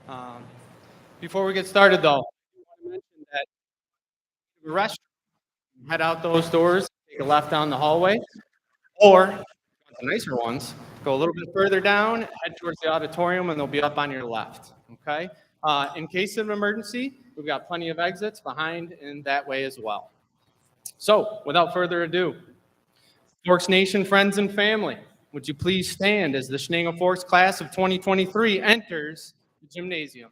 Um, Before we get started, though, I want to mention that the restroom, head out those doors, take a left down the hallway, or if you want the nicer ones, go a little bit further down, head towards the auditorium, and they'll be up on your left. Okay. In case of an emergency, we've got plenty of exits behind and that way as well. So, without further ado, Forks Nation friends and family, would you please stand as the Chenango Forks class of 2023 enters the gymnasium?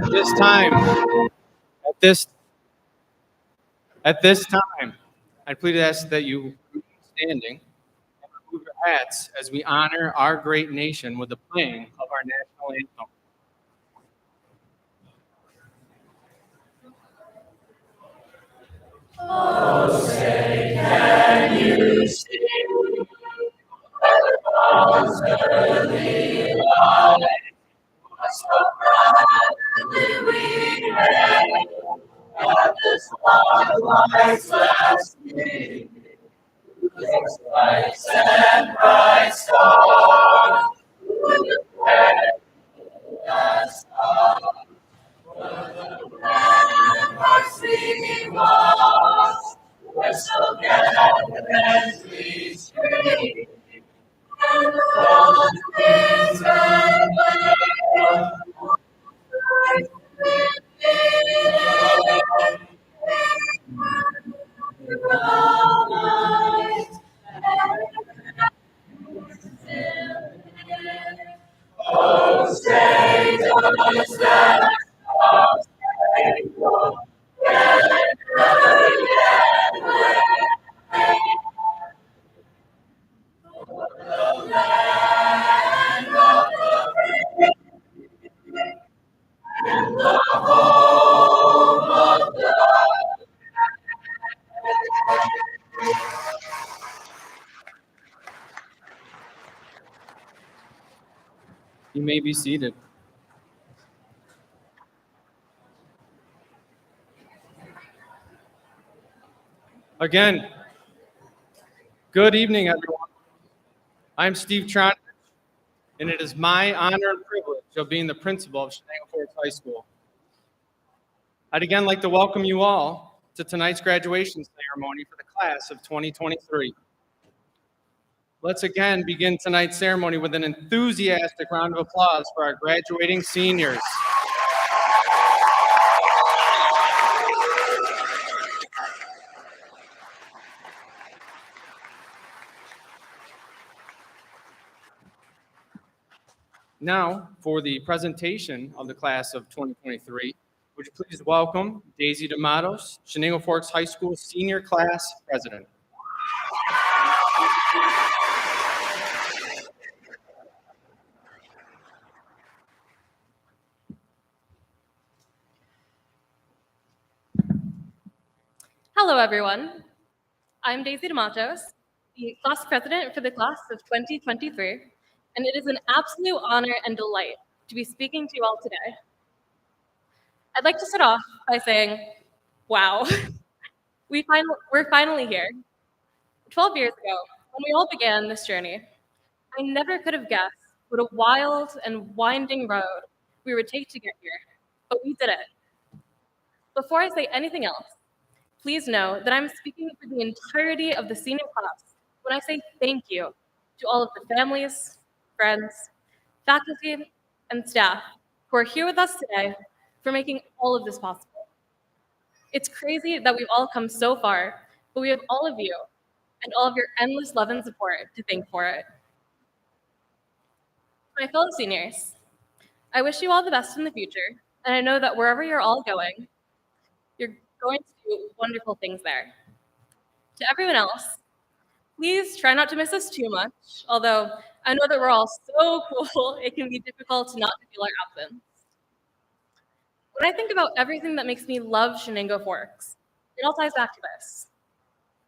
At this time, at this at this time, I please ask that you remain standing and remove your hats as we honor our great nation with the playing of our national anthem. You may be seated. Again, good evening, everyone. I'm Steve Tron, and it is my honor and privilege of being the principal of Chenango Forks High School. I'd again like to welcome you all to tonight's graduation ceremony for the class of 2023. Let's again begin tonight's ceremony with an enthusiastic round of applause for our graduating seniors. Now, for the presentation of the class of 2023, would you please welcome Daisy D'Amatos, Chenango Forks High School Senior Class President. Hello, everyone. I'm Daisy D'Amatos, the class president for the class of 2023, and it is an absolute honor and delight to be speaking to you all today. I'd like to start off by saying, wow, we're finally here. 12 years ago, when we all began this journey, I never could have guessed what a wild and winding road we would take to get here, but we did it. Before I say anything else, please know that I'm speaking for the entirety of the senior class when I say thank you to all of the families, friends, faculty, and staff who are here with us today for making all of this possible. It's crazy that we've all come so far, but we have all of you and all of your endless love and support to thank for it. My fellow seniors, I wish you all the best in the future, and I know that wherever you're all going, you're going to do wonderful things there. To everyone else, please try not to miss us too much, although I know that we're all so cool, it can be difficult not to feel our absence. When I think about everything that makes me love Chenango Forks, it all ties back to this: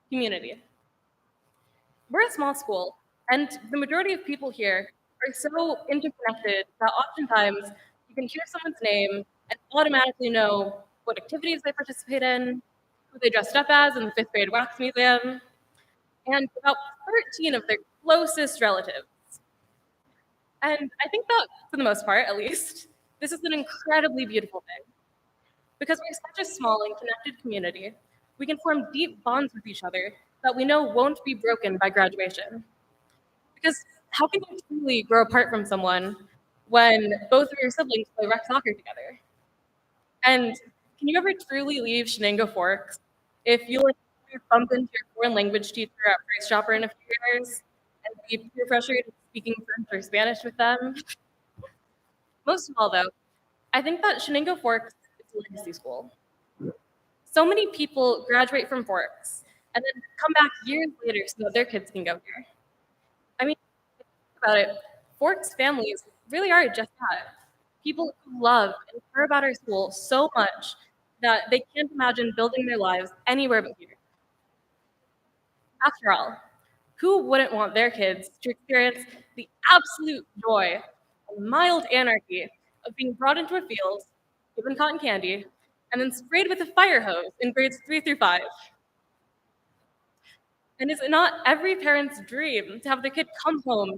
community. We're a small school, and the majority of people here are so interconnected that oftentimes you can hear someone's name and automatically know what activities they participate in, who they dressed up as in the fifth grade wax museum, and about 13 of their closest relatives. And I think that, for the most part at least, this is an incredibly beautiful thing. Because we're such a small and connected community, we can form deep bonds with each other that we know won't be broken by graduation. Because how can you truly grow apart from someone when both of your siblings play rec soccer together? And can you ever truly leave Chenango Forks if you bump into your foreign language teacher at Price Chopper in a few years and be peer pressured into speaking French or Spanish with them? Most of all, though, I think that Chenango Forks is a legacy school. So many people graduate from Forks and then come back years later so that their kids can go here. I mean, if you think about it, Forks families really are just that. People who love and care about our school so much that they can't imagine building their lives anywhere but here. After all, who wouldn't want their kids to experience the absolute joy and mild anarchy of being brought into a field, given cotton candy, and then sprayed with a fire hose in grades 3 through 5? And is it not every parent's dream to have their kid come home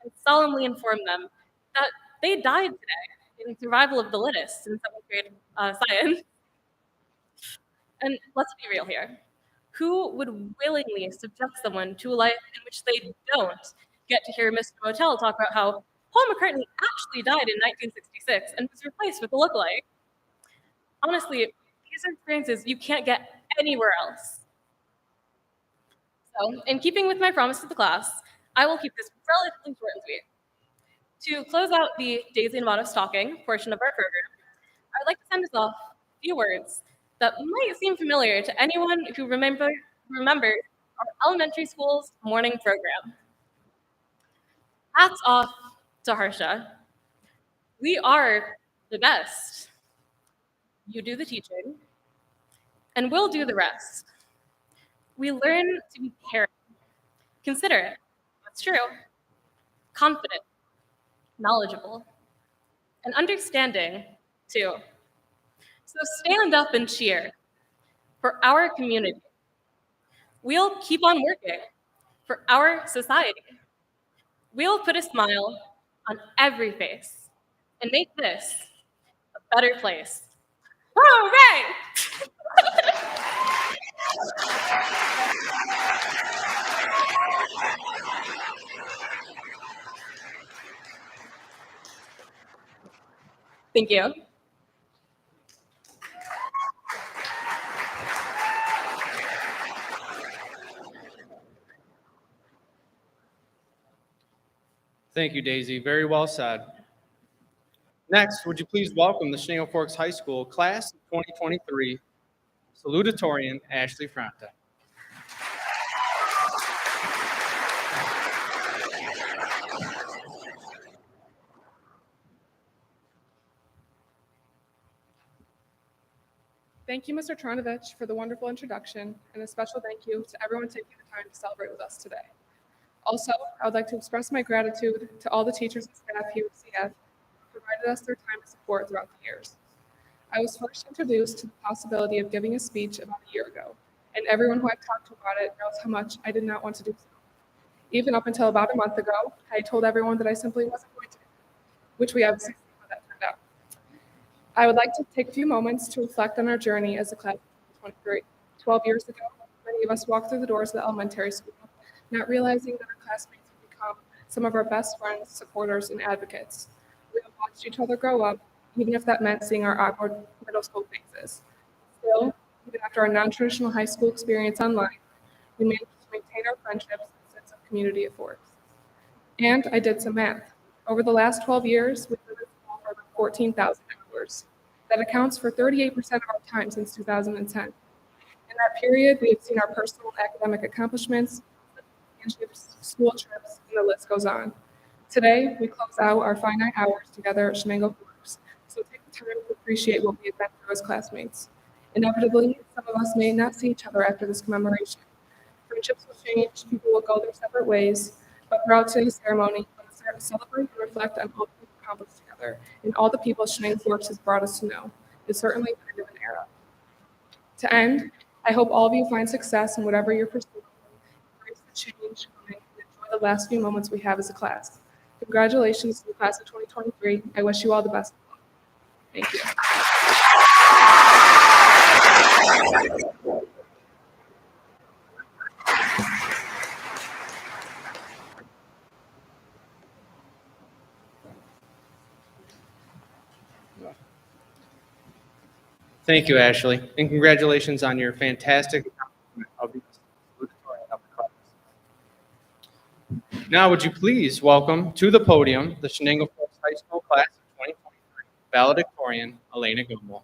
and solemnly inform them that they died today in survival of the littest in 7th grade science? And let's be real here. Who would willingly subject someone to a life in which they don't get to hear Mr. Motel talk about how Paul McCartney actually died in 1966 and was replaced with a lookalike? Honestly, these are experiences you can't get anywhere else. So, in keeping with my promise to the class, I will keep this relatively short and sweet. To close out the Daisy and Amato stalking portion of our program, I'd like to send us off a few words that might seem familiar to anyone who remembers our elementary school's morning program. Hats off to Harsha. We are the best. You do the teaching, and we'll do the rest. We learn to be caring, considerate, that's true, confident, knowledgeable, and understanding, too. So stand up and cheer for our community. We'll keep on working for our society. We'll put a smile on every face and make this a better place. Hooray! Thank you. Thank you, Daisy. Very well said. Next, would you please welcome the Shenango Forks High School Class of 2023 salutatorian Ashley Fronte. Thank you, Mr. Tronovich, for the wonderful introduction, and a special thank you to everyone taking the time to celebrate with us today. Also, I would like to express my gratitude to all the teachers and staff here at CF who provided us their time and support throughout the years. I was first introduced to the possibility of giving a speech about a year ago, and everyone who I've talked to about it knows how much I did not want to do so. Even up until about a month ago, I told everyone that I simply wasn't going to, which we have seen how that turned out. I would like to take a few moments to reflect on our journey as a class of 23. 12 years ago, many of us walked through the doors of the elementary school, not realizing that our classmates would become some of our best friends, supporters, and advocates. We have watched each other grow up, even if that meant seeing our awkward middle school faces. Still, even after our non-traditional high school experience online, we managed to maintain our friendships and sense of community at Forks. And I did some math. Over the last 12 years, we've been in school for about 14,000 hours. That accounts for 38% of our time since 2010. In that period, we have seen our personal and academic accomplishments, championships, school trips, and the list goes on. Today, we close out our finite hours together at Chenango Forks, so take the time to appreciate what we have been through as classmates. Inevitably, some of us may not see each other after this commemoration. Friendships will change, people will go their separate ways, but throughout today's ceremony, let's celebrate and reflect on all that we've accomplished together and all the people Chenango Forks has brought us to know. It's certainly the end of an era. To end, I hope all of you find success in whatever you're pursuing, embrace the change coming, and enjoy the last few moments we have as a class. Congratulations to the class of 2023. I wish you all the best. Thank you. Thank you, Ashley, and congratulations on your fantastic accomplishment of the salutatorian of the class. Now, would you please welcome to the podium the Shenango Forks High School Class of 2023 valedictorian Elena Gumbel.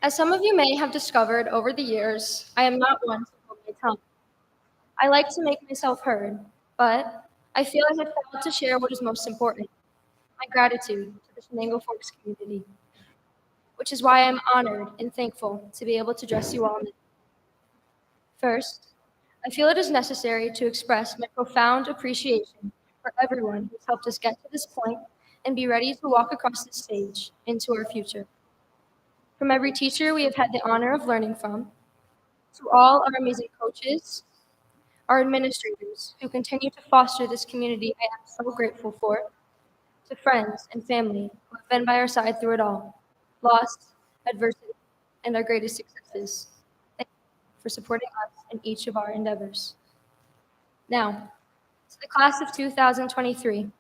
As some of you may have discovered over the years, I am not one to hold my tongue. I like to make myself heard, but I feel I have failed to share what is most important, my gratitude to the Chenango Forks community, which is why I am honored and thankful to be able to address you all. First, I feel it is necessary to express my profound appreciation for everyone who's helped us get to this point and be ready to walk across this stage into our future. From every teacher we have had the honor of learning from, to all our amazing coaches, our administrators who continue to foster this community I am so grateful for, to friends and family who have been by our side through it all, loss, adversity, and our greatest successes. Thank you for supporting us in each of our endeavors. Now, to the class of 2023,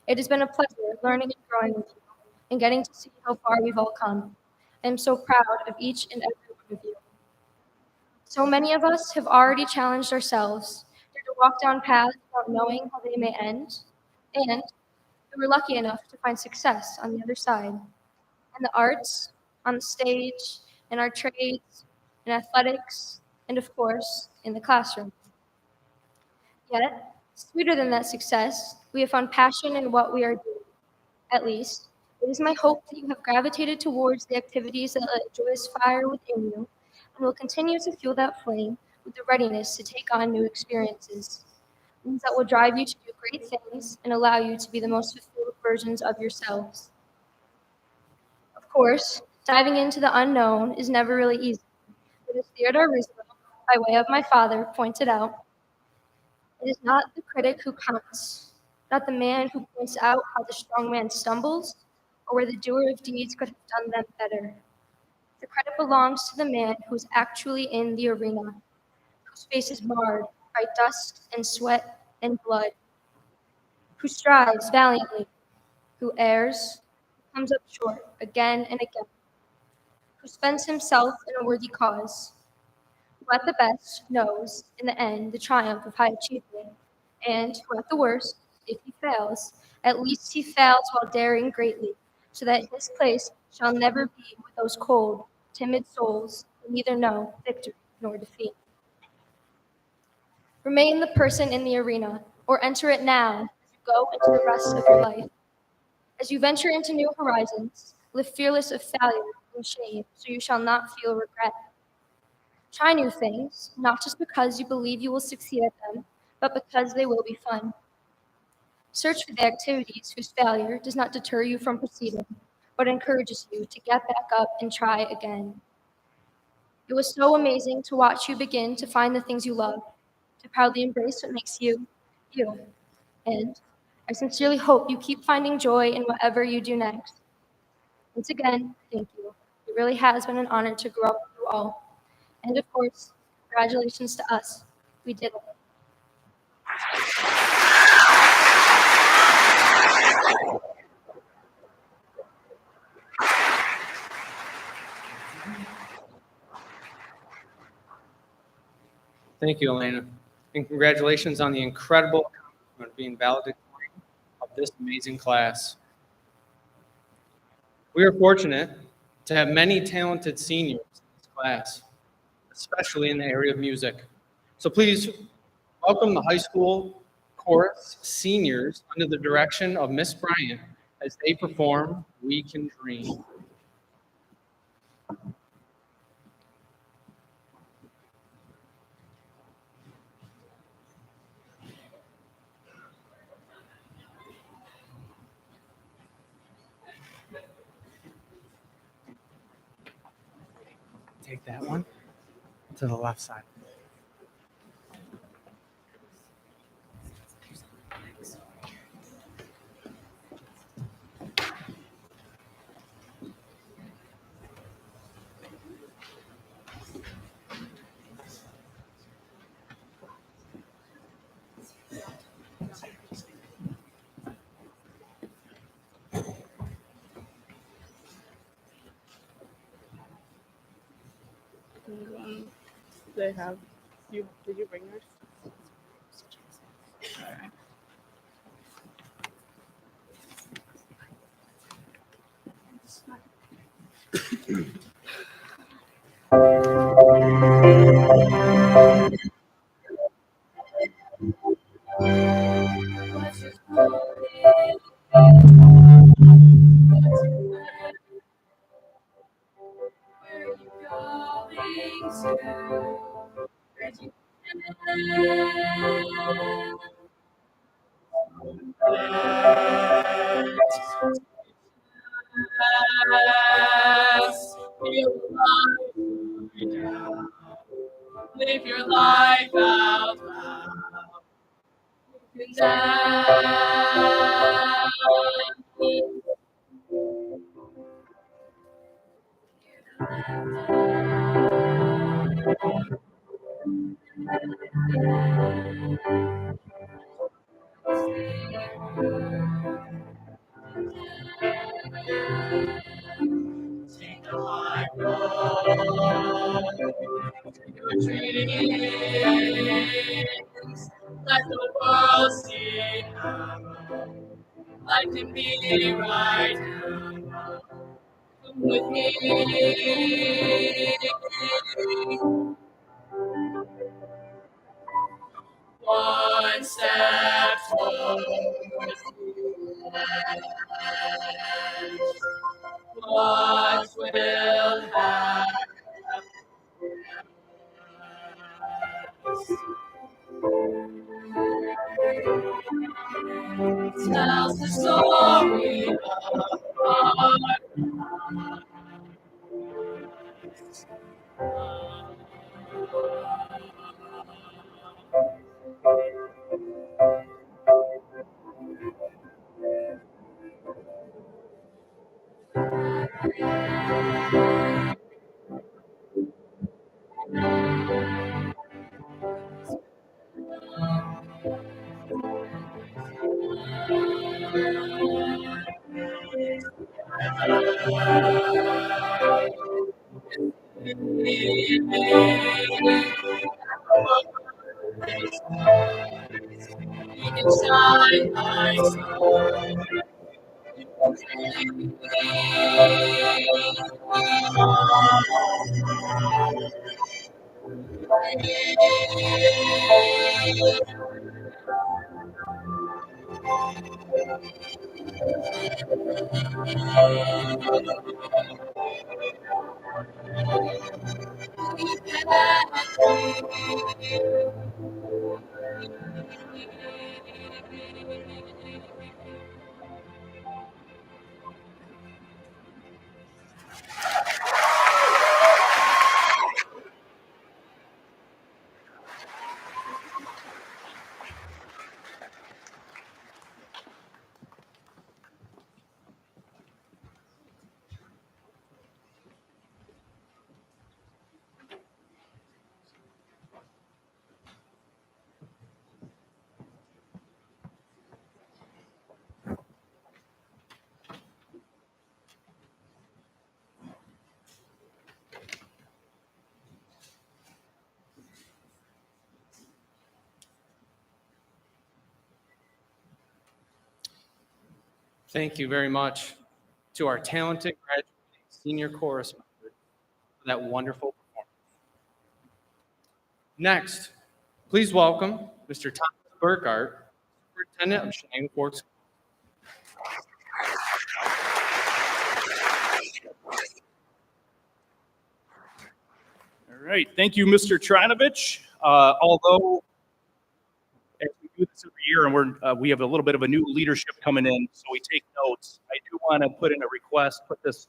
it has been a pleasure learning and growing with you and getting to see how far we've all come. I am so proud of each and every one of you. So many of us have already challenged ourselves to walk down paths without knowing how they may end, and we were lucky enough to find success on the other side. In the arts, on the stage, in our trades, in athletics, and of course, in the classroom. Yet, sweeter than that success, we have found passion in what we are doing. At least, it is my hope that you have gravitated towards the activities that light a joyous fire within you and will continue to fuel that flame with the readiness to take on new experiences. Things that will drive you to do great things and allow you to be the most fulfilled versions of yourselves. Of course, diving into the unknown is never really easy. But as Theodore Roosevelt, by way of my father, pointed out, it is not the critic who counts, not the man who points out how the strong man stumbles, or where the doer of deeds could have done them better. The credit belongs to the man who is actually in the arena, whose face is marred by dust and sweat and blood, who strives valiantly, who errs, who comes up short again and again, who spends himself in a worthy cause, who at the best knows, in the end, the triumph of high achievement, and who at the worst, if he fails, at least he fails while daring greatly, so that his place shall never be with those cold, timid souls who neither know victory nor defeat. Remain the person in the arena, or enter it now as you go into the rest of your life. As you venture into new horizons, live fearless of failure and shame, so you shall not feel regret. Try new things, not just because you believe you will succeed at them, but because they will be fun. Search for the activities whose failure does not deter you from proceeding, but encourages you to get back up and try again. It was so amazing to watch you begin to find the things you love, to proudly embrace what makes you, you. And I sincerely hope you keep finding joy in whatever you do next. Once again, thank you. It really has been an honor to grow up with you all. And of course, congratulations to us. We did it. Thank you, Elena. And congratulations on the incredible accomplishment of being valedictorian of this amazing class. We are fortunate to have many talented seniors in this class, especially in the area of music. So please welcome the high school chorus seniors under the direction of Miss Bryant as they perform We Can Dream. Take that one to the left side. They have you. Did you bring yours? Live your life out loud. Down. Take the high road. Your dreams. Let the world see how life can be right now. Come with me. one step towards the edge. What will happen? Tells the story of our inside my soul. Thank you very much to our talented graduating senior chorus member for that wonderful performance. Next, please welcome Mr. Thomas Burkhardt, Superintendent of Chenango Fork Schools. All right, thank you, Mr. Trinovich. Although as we do this every year, and we have a little bit of a new leadership coming in, so we take notes. I do want to put in a request, put us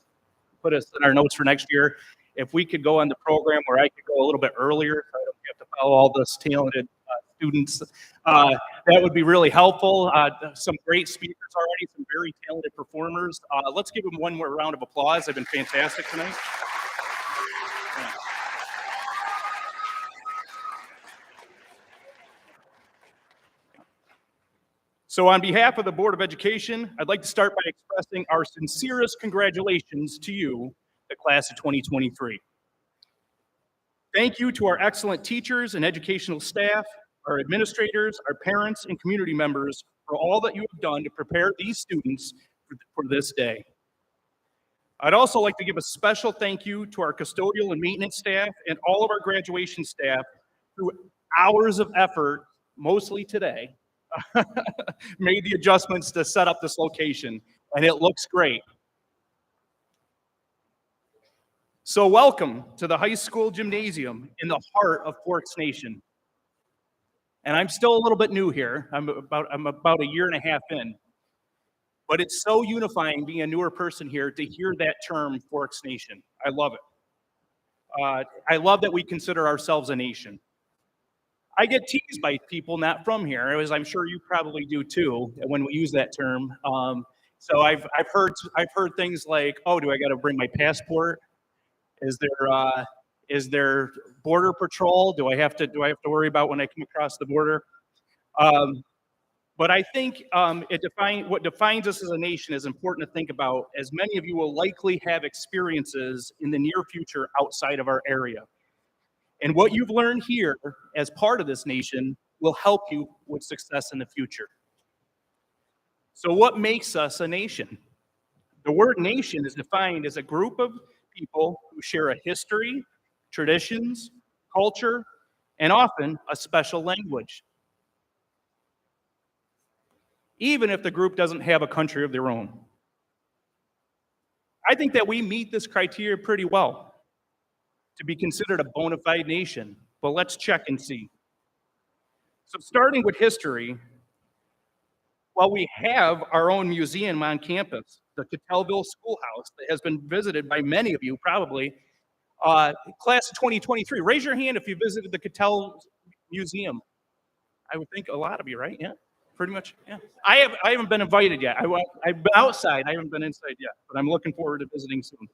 in our notes for next year. If we could go on the program where I could go a little bit earlier, so I don't have to follow all this talented students, that would be really helpful. Some great speakers already, some very talented performers. Let's give them one more round of applause. They've been fantastic tonight. So on behalf of the Board of Education, I'd like to start by expressing our sincerest congratulations to you, the class of 2023. Thank you to our excellent teachers and educational staff, our administrators, our parents, and community members for all that you have done to prepare these students for this day. I'd also like to give a special thank you to our custodial and maintenance staff and all of our graduation staff through hours of effort, mostly today, made the adjustments to set up this location, and it looks great. So welcome to the high school gymnasium in the heart of Forks Nation. And I'm still a little bit new here. I'm about a year and a half in. But it's so unifying being a newer person here to hear that term, Forks Nation. I love it. I love that we consider ourselves a nation. I get teased by people not from here, as I'm sure you probably do too, when we use that term. So I've heard things like, "Oh, do I got to bring my passport? Is there border patrol? Do I have to worry about when I come across the border?" But I think what defines us as a nation is important to think about, as many of you will likely have experiences in the near future outside of our area. And what you've learned here as part of this nation will help you with success in the future. So what makes us a nation? The word nation is defined as a group of people who share a history, traditions, culture, and often a special language. even if the group doesn't have a country of their own. I think that we meet this criteria pretty well to be considered a bona fide nation, but let's check and see. So starting with history, while we have our own museum on campus, the Catellville Schoolhouse, that has been visited by many of you probably, class of 2023, raise your hand if you visited the Cattell Museum. I would think a lot of you, right? Yeah, pretty much. Yeah, I haven't been invited yet. I've been outside. I haven't been inside yet, but I'm looking forward to visiting soon.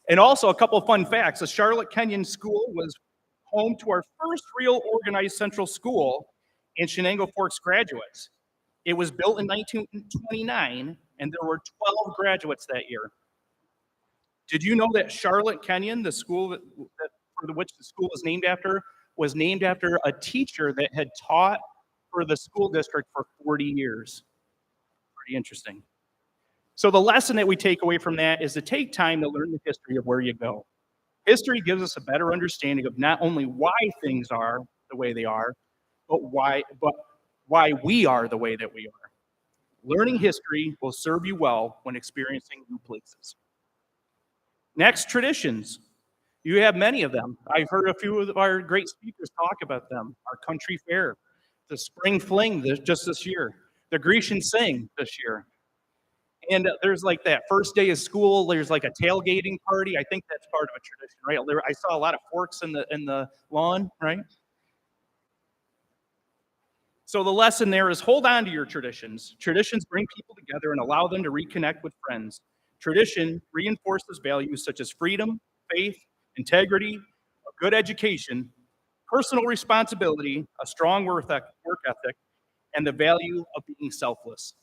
And also a couple of fun facts: the Charlotte Kenyon School was home to our first real organized central school and Chenango Forks graduates. It was built in 1929, and there were 12 graduates that year. Did you know that Charlotte Kenyon, the school for which the school was named after a teacher that had taught for the school district for 40 years? Pretty interesting. So the lesson that we take away from that is to take time to learn the history of where you go. History gives us a better understanding of not only why things are the way they are, but why we are the way that we are. Learning history will serve you well when experiencing new places. Next, traditions. You have many of them. I've heard a few of our great speakers talk about them. Our country fair, the spring fling just this year, the Grecian sing this year. And there's like that first day of school, there's like a tailgating party. I think that's part of a tradition, right? I saw a lot of forks in the lawn, right? So the lesson there is hold on to your traditions. Traditions bring people together and allow them to reconnect with friends. Tradition reinforces values such as freedom, faith, integrity, a good education, personal responsibility, a strong work ethic, and the value of being selfless.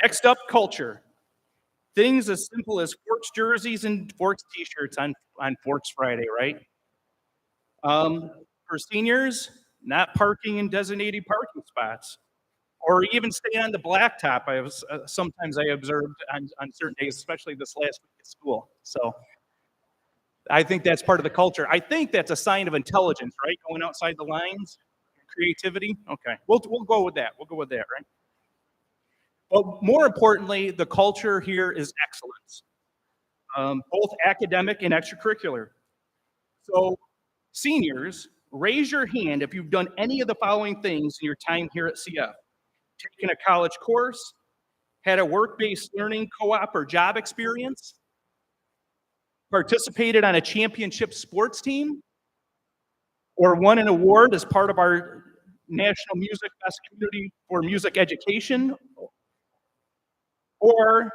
Next up, culture. Things as simple as Forks jerseys and Forks t-shirts on Forks Friday, right? For seniors, not parking in designated parking spots, or even staying on the blacktop. Sometimes I observed on certain days, especially this last week at school. So I think that's part of the culture. I think that's a sign of intelligence, right? Going outside the lines, creativity. Okay, we'll go with that. We'll go with that, right? But more importantly, the culture here is excellence, both academic and extracurricular. So seniors, raise your hand if you've done any of the following things in your time here at CF. Taken a college course, had a work-based learning co-op or job experience, participated on a championship sports team, or won an award as part of our National Music Best Community for Music Education, or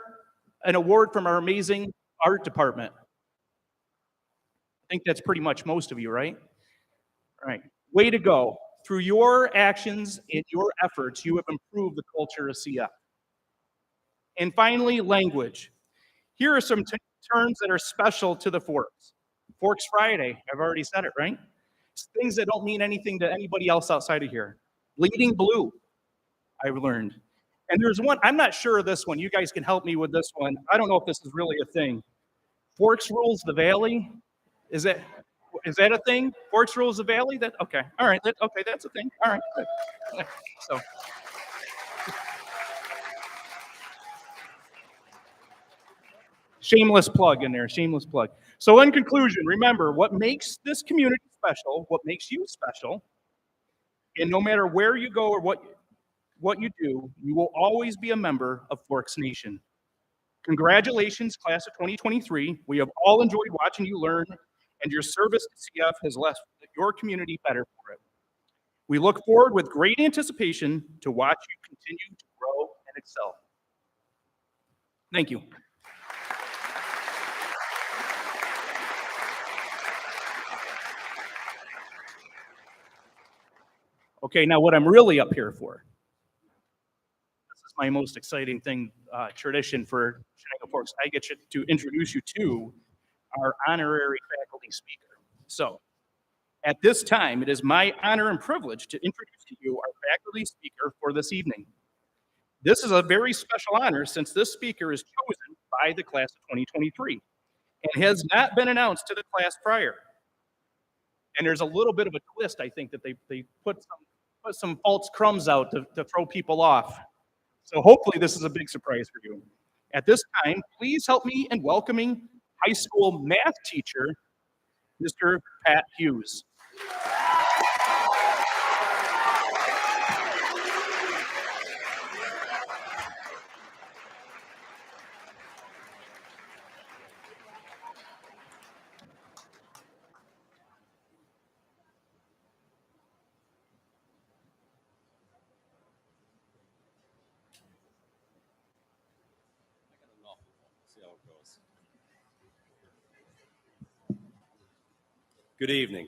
an award from our amazing art department. I think that's pretty much most of you, right? All right. Way to go. Through your actions and your efforts, you have improved the culture of CF. And finally, language. Here are some terms that are special to the Forks. Forks Friday, I've already said it, right? It's things that don't mean anything to anybody else outside of here. Bleeding blue, I've learned. And there's one, I'm not sure of this one. You guys can help me with this one. I don't know if this is really a thing. Forks rules the valley. Is that a thing? Forks rules the valley? Okay. All right. Okay, that's a thing. All right. Good. So. Shameless plug in there. Shameless plug. So in conclusion, remember what makes this community special, what makes you special, and no matter where you go or what you do, you will always be a member of Forks Nation. Congratulations, class of 2023. We have all enjoyed watching you learn, and your service to CF has left your community better for it. We look forward with great anticipation to watch you continue to grow and excel. Thank you. Okay, now what I'm really up here for. This is my most exciting thing, tradition for Chenango Forks. I get to introduce you to our honorary faculty speaker. So, at this time, it is my honor and privilege to introduce to you our faculty speaker for this evening. This is a very special honor since this speaker is chosen by the class of 2023 and has not been announced to the class prior. And there's a little bit of a twist, I think, that they put put some false crumbs out to throw people off. So hopefully this is a big surprise for you. At this time, please help me in welcoming high school math teacher, Mr. Pat Hughes. See how it goes. Good evening.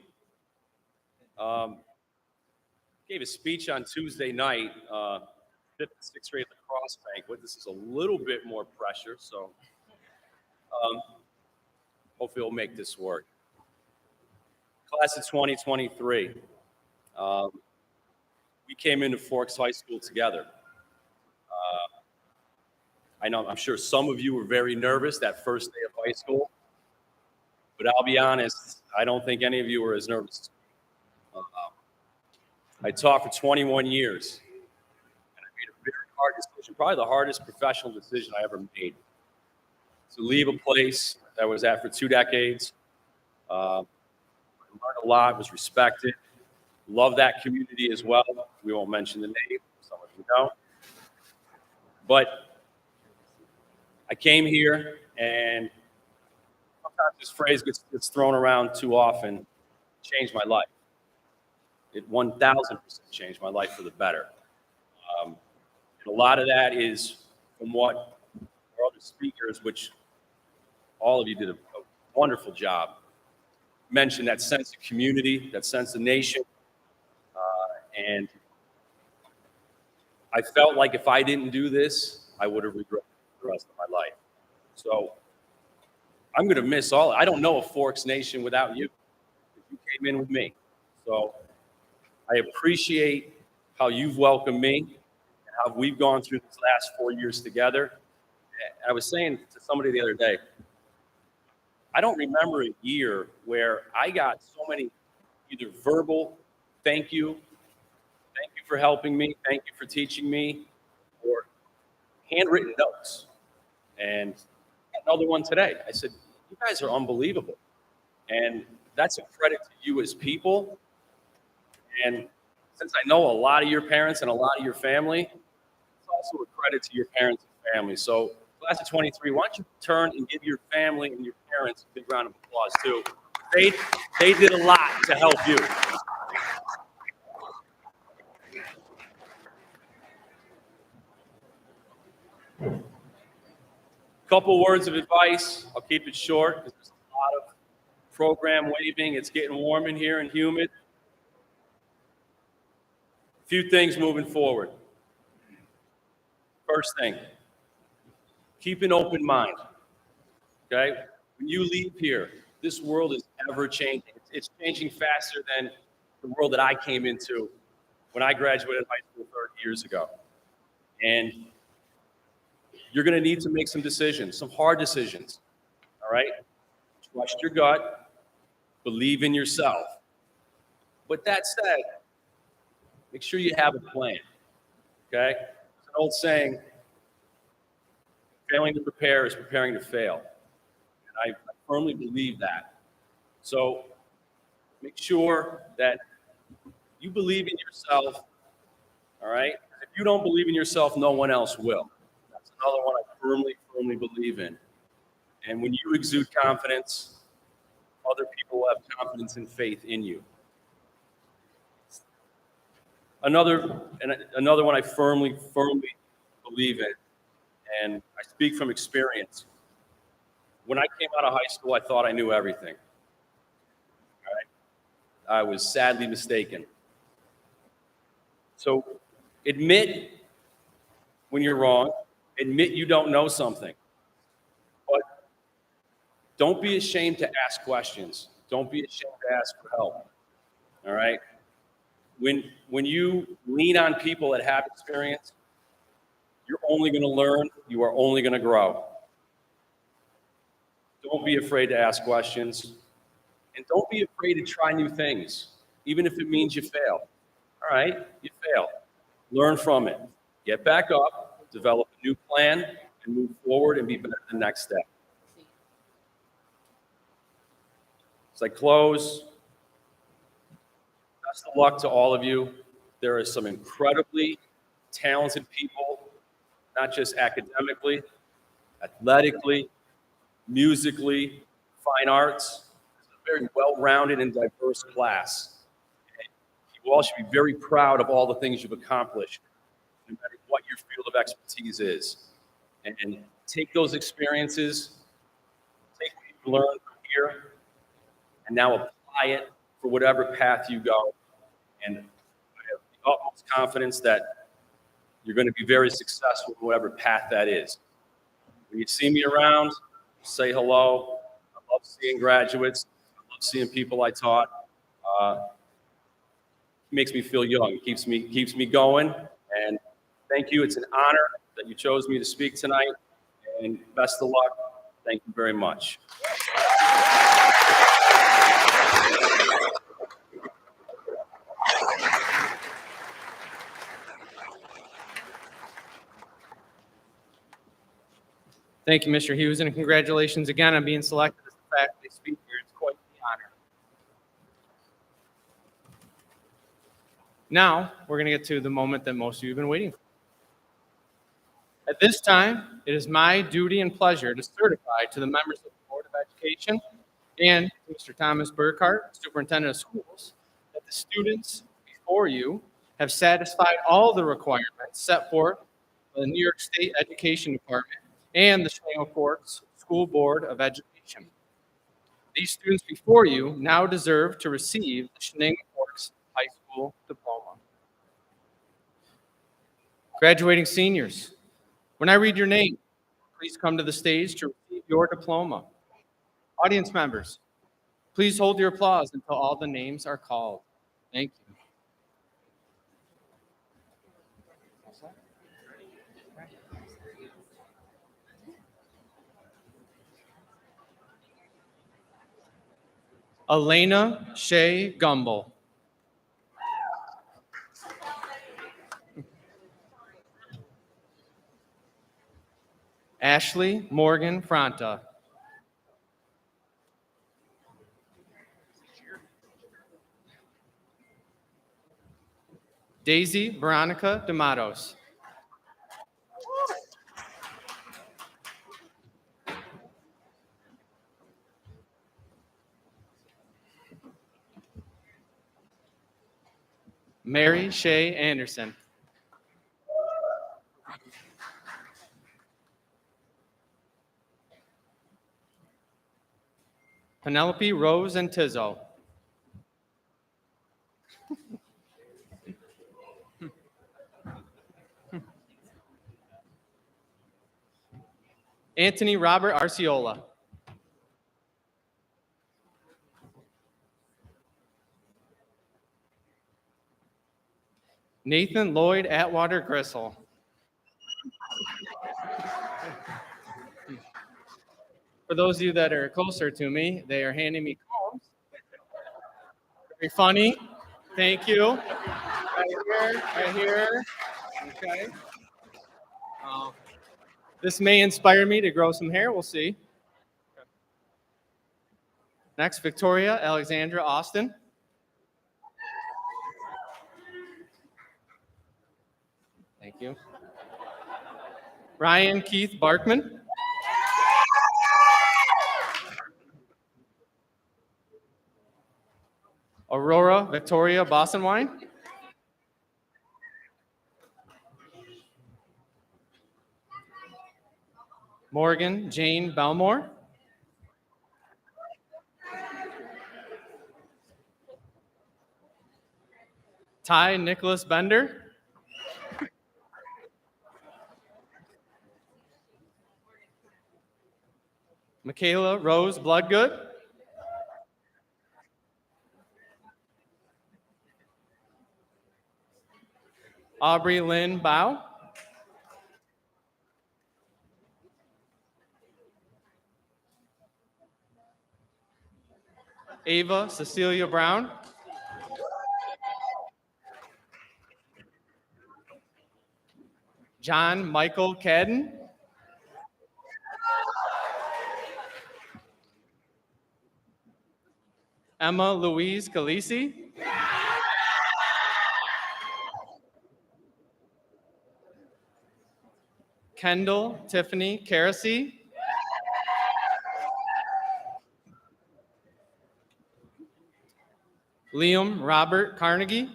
Gave a speech on Tuesday night, fifth and sixth grade lacrosse banquet. This is a little bit more pressure, so hopefully we'll make this work. Class of 2023. We came into Forks High School together. I'm sure some of you were very nervous that first day of high school, but I'll be honest, I don't think any of you were as nervous. I taught for 21 years, and I made a very hard decision, probably the hardest professional decision I ever made, to leave a place that I was at for 2 decades. I learned a lot, was respected, loved that community as well. We won't mention the name, some of you know. But I came here, and sometimes this phrase gets thrown around too often, changed my life. It 1,000% changed my life for the better. And a lot of that is from what our other speakers, which all of you did a wonderful job, mentioned that sense of community, that sense of nation. And I felt like if I didn't do this, I would have regretted it the rest of my life. So I'm going to miss all. I don't know a Forks Nation without you. You came in with me. So I appreciate how you've welcomed me and how we've gone through these last 4 years together. I was saying to somebody the other day, I don't remember a year where I got so many either verbal thank you for helping me, thank you for teaching me, or handwritten notes. And another one today. I said, you guys are unbelievable. And that's a credit to you as people. And since I know a lot of your parents and a lot of your family, it's also a credit to your parents and family. So class of 23, why don't you turn and give your family and your parents a big round of applause too. They did a lot to help you. Couple words of advice. I'll keep it short because there's a lot of program waving. It's getting warm in here and humid. A few things moving forward. First thing, keep an open mind. Okay? When you leave here, this world is ever changing. It's changing faster than the world that I came into when I graduated high school 30 years ago. And you're going to need to make some decisions, some hard decisions. All right? Trust your gut. Believe in yourself. But that said, make sure you have a plan. Okay? It's an old saying, failing to prepare is preparing to fail. And I firmly believe that. So make sure that you believe in yourself, all right? If you don't believe in yourself, no one else will. That's another one I firmly believe in. And when you exude confidence, other people will have confidence and faith in you. Another one I firmly believe in, and I speak from experience. When I came out of high school, I thought I knew everything. All right? I was sadly mistaken. So admit when you're wrong. Admit you don't know something. But don't be ashamed to ask questions. Don't be ashamed to ask for help. All right? When you lean on people that have experience, you're only going to learn. You are only going to grow. Don't be afraid to ask questions. And don't be afraid to try new things, even if it means you fail. All All right, you fail. Learn from it. Get back up, develop a new plan, and move forward and be better the next step. As I close, best of luck to all of you. There are some incredibly talented people, not just academically, athletically, musically, fine arts. It's a very well-rounded and diverse class. And you all should be very proud of all the things you've accomplished, no matter what your field of expertise is. And take those experiences, take what you've learned from here, and now apply it for whatever path you go. And I have the utmost confidence that you're going to be very successful in whatever path that is. When you see me around, say hello. I love seeing graduates. I love seeing people I taught. It makes me feel young. It keeps me going. And thank you. It's an honor that you chose me to speak tonight. And best of luck. Thank you very much. Thank you, Mr. Hughes, and congratulations again on being selected as the faculty speaker. It's quite the honor. Now, we're going to get to the moment that most of you have been waiting for. At this time, it is my duty and pleasure to certify to the members of the Board of Education and to Mr. Thomas Burkhart, Superintendent of Schools, that the students before you have satisfied all the requirements set forth by the New York State Education Department and the Chenango Forks School Board of Education. These students before you now deserve to receive the Chenango Forks High School diploma. Graduating seniors, when I read your name, please come to the stage to receive your diploma. Audience members, please hold your applause until all the names are called. Thank you. Elena Shea Gumbel. Ashley Morgan Fronta. Daisy Veronica DeMatos. Mary Shea Anderson. Penelope Rose Antizzo. Anthony Robert Arciola. Nathan Lloyd Atwater Gristle. For those of you that are closer to me, they are handing me combs. Very funny. Thank you. Right here. Okay. This may inspire me to grow some hair. We'll see. Next, Victoria Alexandra Austin. Thank you. Ryan Keith Barkman. Aurora Victoria Bossenwine. Morgan Jane Belmore. Ty Nicholas Bender. Michaela Rose Bloodgood. Aubrey Lynn Bow. Ava Cecilia Brown. John Michael Cadden. Emma Louise Calisi. Kendall Tiffany Karasi. Liam Robert Carnegie.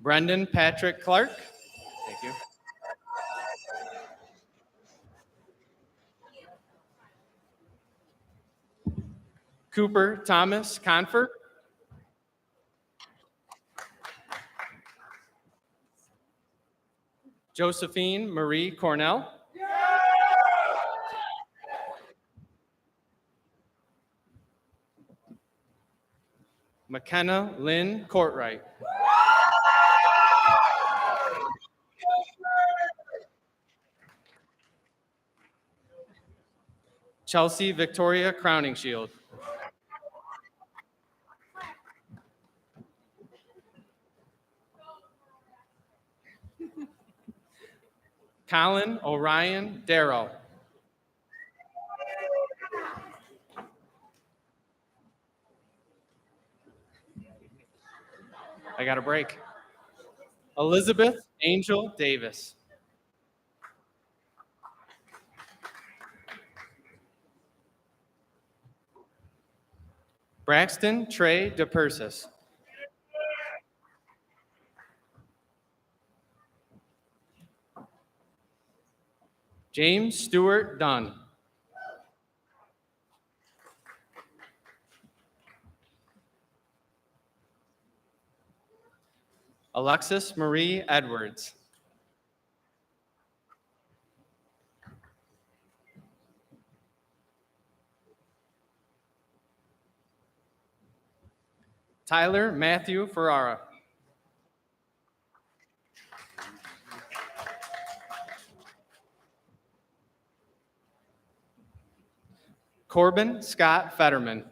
Brendan Patrick Clark. Thank you. Cooper Thomas Confort. Josephine Marie Cornell. McKenna Lynn Courtwright. Chelsea Victoria Crowning Shield. Colin Orion Darrow. I got a break. Elizabeth Angel Davis. Braxton Trey DePersis. James Stewart Dunn. Alexis Marie Edwards. Tyler Matthew Ferrara. Corbin Scott Fetterman.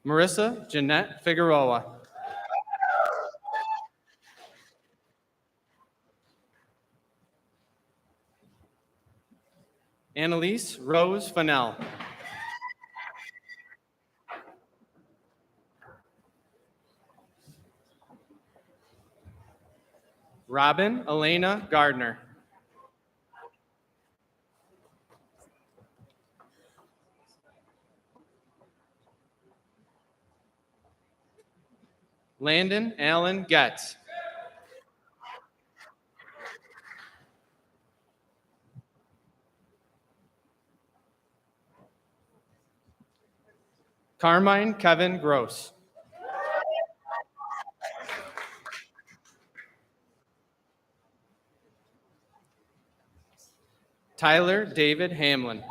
Marissa Jeanette Figueroa. Annalise Rose Fennell. Robin Elena Gardner. Landon Allen Getz. Carmine Kevin Gross. Tyler David Hamlin.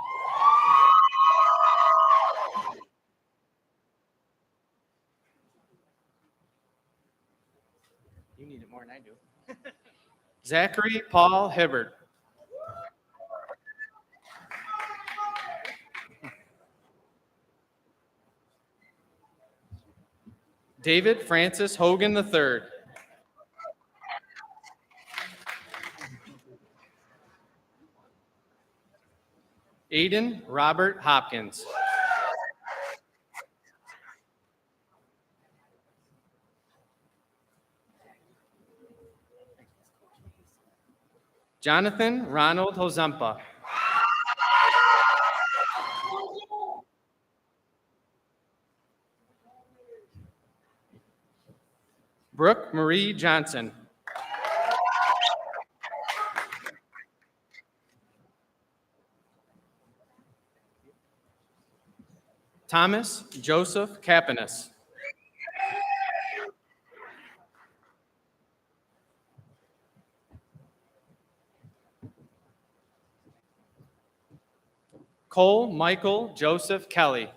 You need it more than I do. Zachary Paul Hibbard. David Francis Hogan III. Aiden Robert Hopkins. Jonathan Ronald Hozempa. Brooke Marie Johnson. Thomas Joseph Capinas. Cole Michael Joseph Kelly.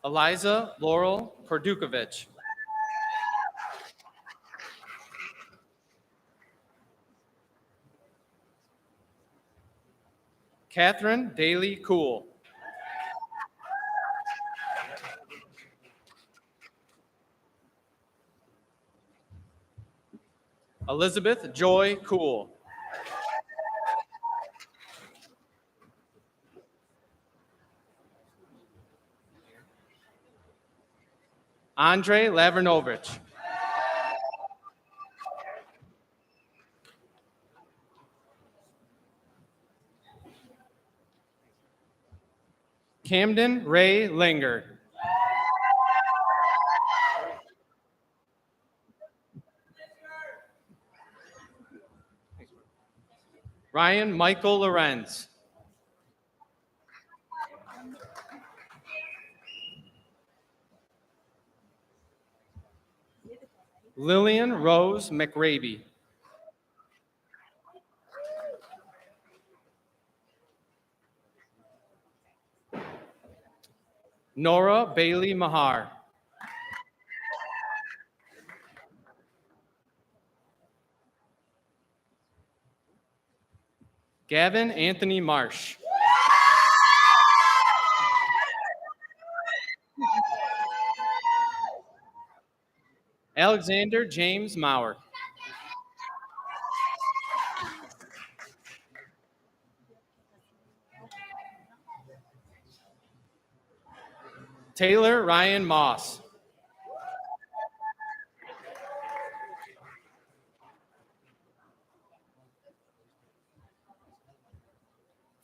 Eliza Laurel Kordukovich. Catherine Daly Cool. Elizabeth Joy Cool. Andre Lavernovich. Camden Ray Linger. Ryan Michael Lorenz. Lillian Rose McRaby. Nora Bailey Mahar. Gavin Anthony Marsh. Alexander James Maurer. Taylor Ryan Moss.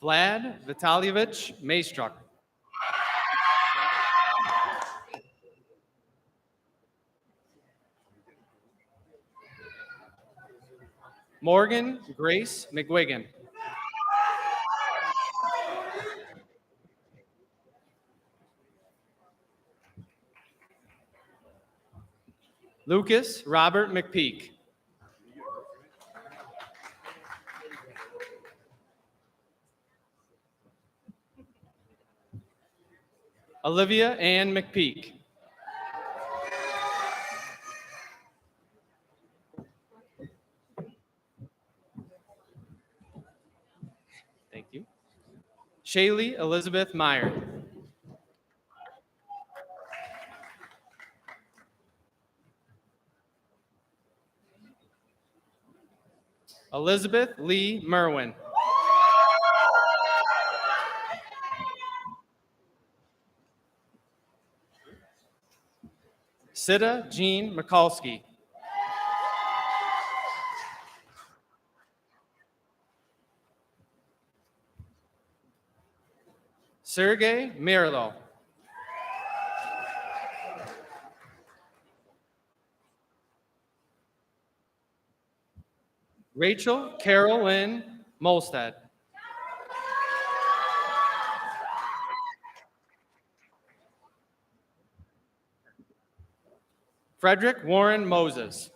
Vlad Vitalyevich Maystruck. Morgan Grace McGuigan. Lucas Robert McPeak. Olivia Ann McPeak. Thank you. Shaylee Elizabeth Meyer. Elizabeth Lee Merwin. Sita Jean Mikulski. Sergey Mirlo. Rachel Carol Lynn Molstead. Frederick Warren Moses.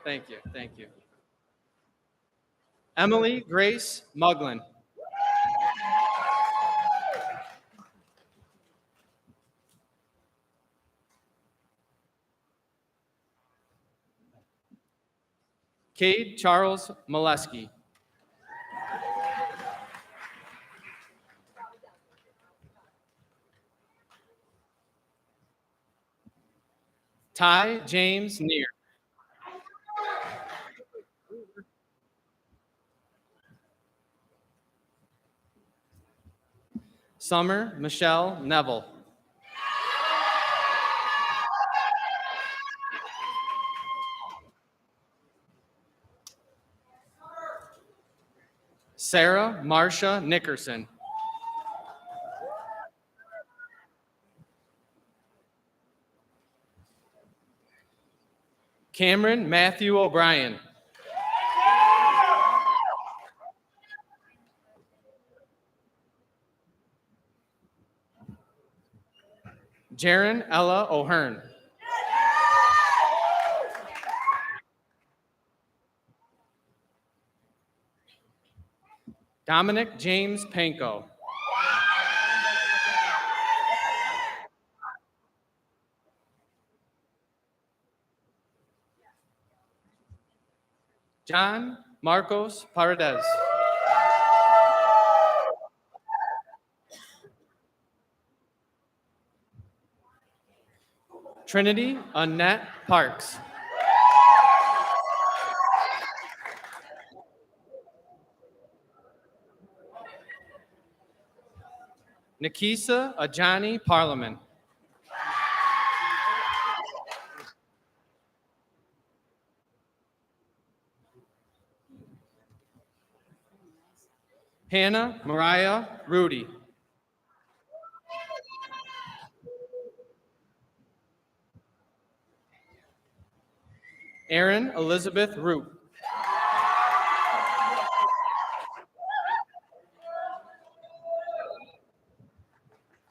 Thank you, thank you. Emily Grace Muglin. Cade Charles Molesky. Ty James Neer. Summer Michelle Neville. Sarah Marcia Nickerson. Cameron Matthew O'Brien. Jaron Ella O'Hearn. Dominic James Panko. John Marcos Paredes. Trinity Annette Parks. Nikisa Ajani Parliament. Hannah Mariah Rudy. Erin Elizabeth Root.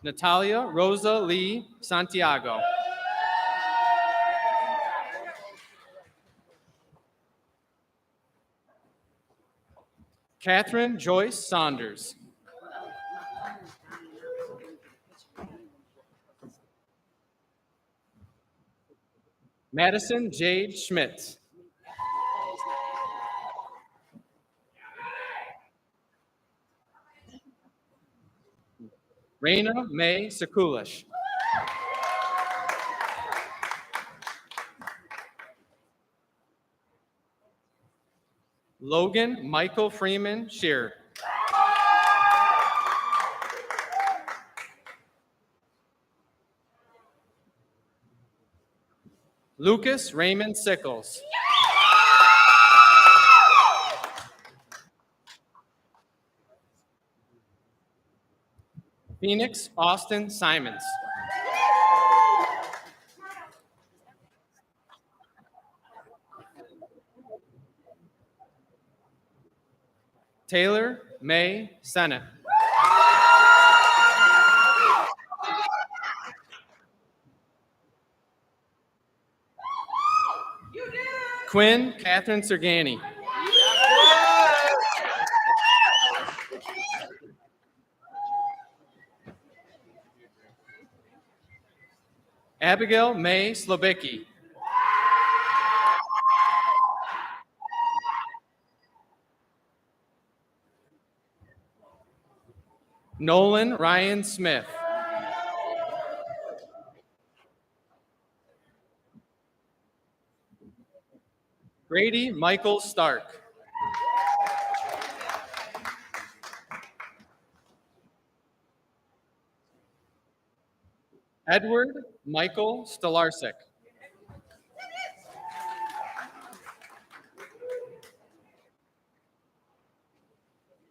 Natalia Rosa Lee Santiago. Catherine Joyce Saunders. Madison Jade Schmidt. Raina May Sekulish. Logan Michael Freeman Shear. Lucas Raymond Sickles. Phoenix Austin Simons. Taylor May Sennett. Quinn Catherine Sergani. Abigail May Slobicki. Nolan Ryan Smith. Grady Michael Stark. Edward Michael Stolarsik.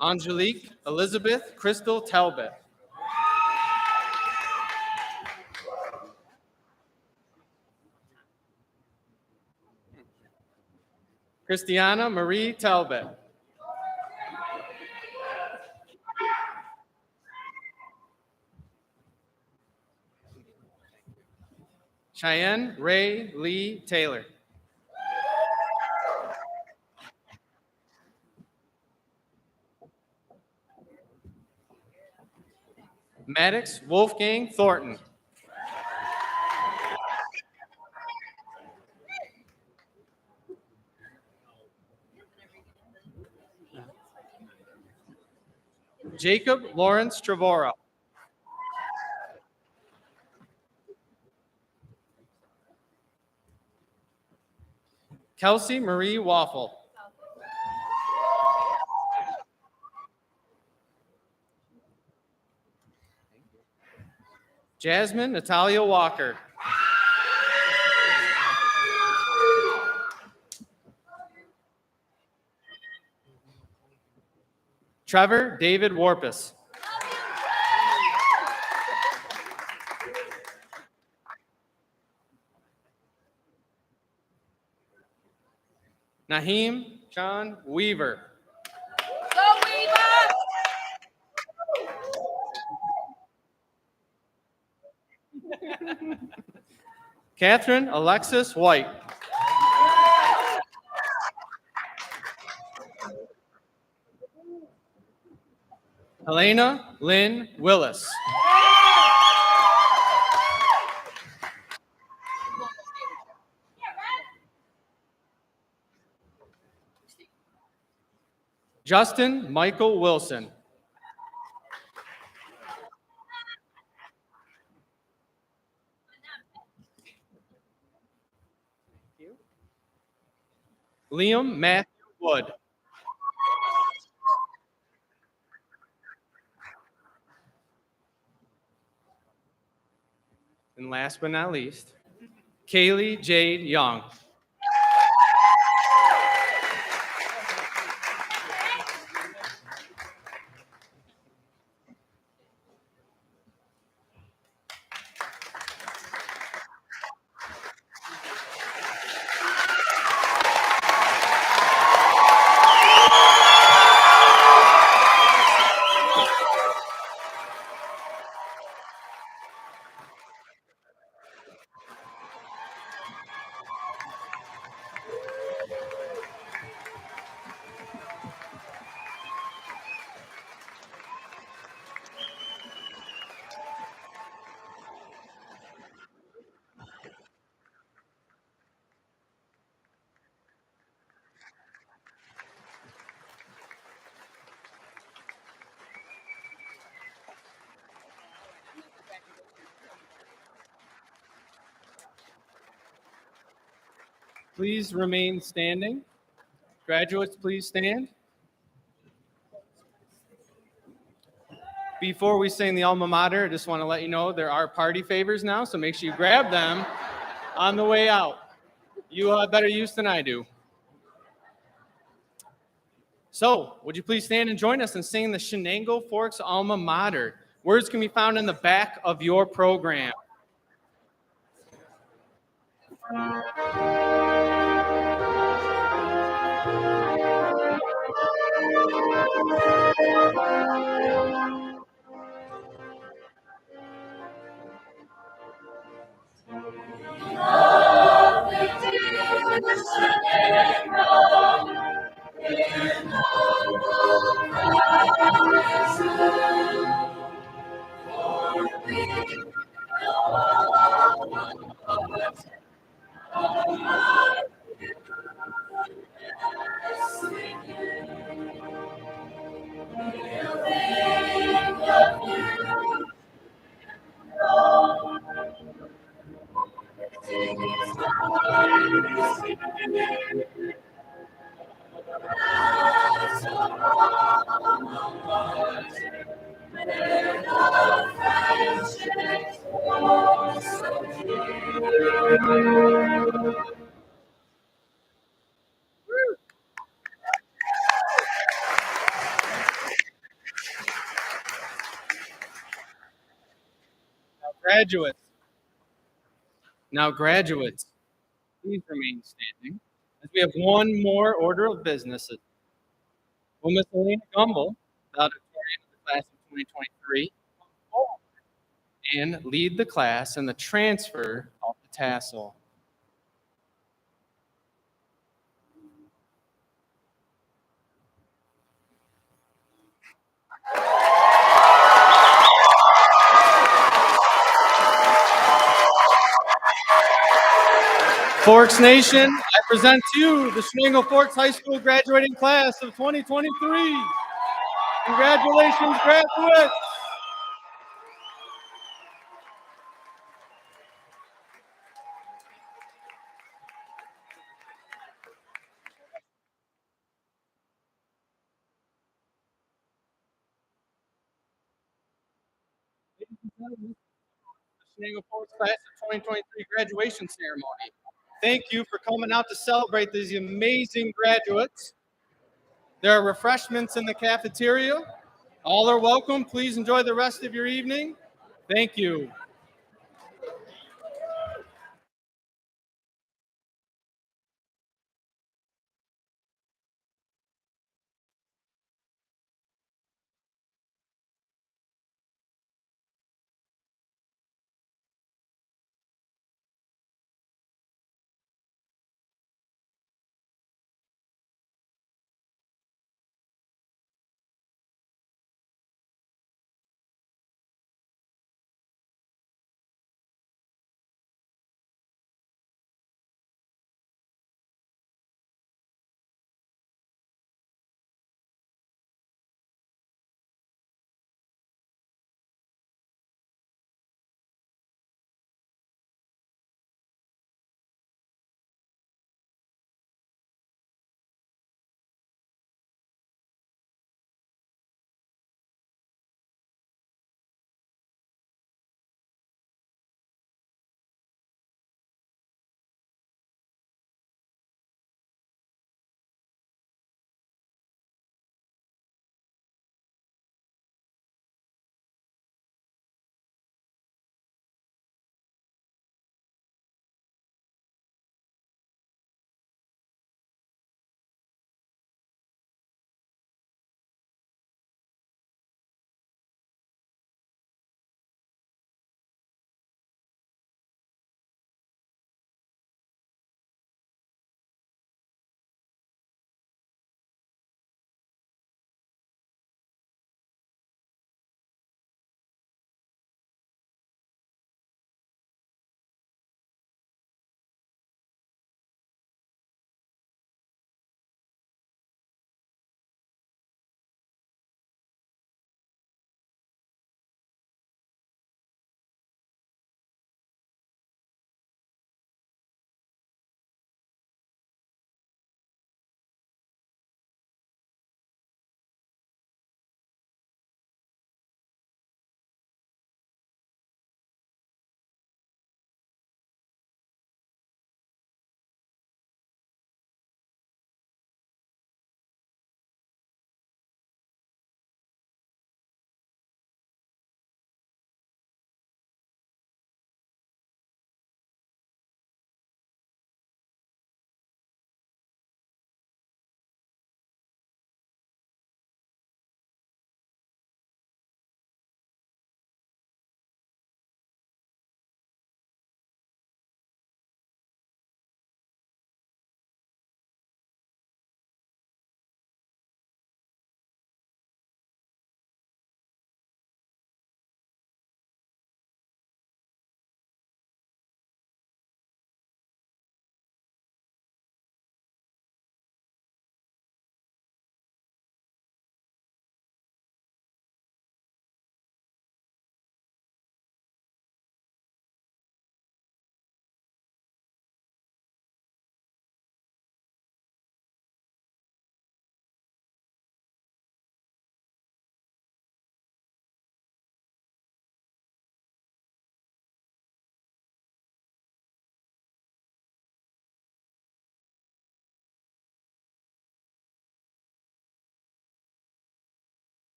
Angelique Elizabeth Crystal Talbot. Christiana Marie Talbot. Cheyenne Ray Lee Taylor. Maddox Wolfgang Thornton. Jacob Lawrence Trevora. Kelsey Marie Waffle. Jasmine Natalia Walker. Trevor David Warpus. Naheem John Weaver. Go Weaver! Catherine Alexis White. Helena Lynn Willis. Justin Michael Wilson. Liam Matthew Wood. And last but not least, Kaylee Jade Young. Please remain standing. Graduates, please stand. Before we sing the alma mater, I just want to let you know there are party favors now, so make sure you grab them on the way out. You have better use than I do. So, would you please stand and join us in singing the Chenango Forks alma mater? Words can be found in the back of your program. Graduates. Now, graduates, please remain standing as we have one more order of business. Will Miss Elena Gumble, valedictorian of the class of 2023, come forward and lead the class in the transfer of the tassel. Forks Nation, I present to you the Chenango Forks High School graduating class of 2023. Congratulations, graduates. Ladies and gentlemen, the Chenango Forks class of 2023 graduation ceremony. Thank you for coming out to celebrate these amazing graduates. There are refreshments in the cafeteria. All are welcome. Please enjoy the rest of your evening. Thank you.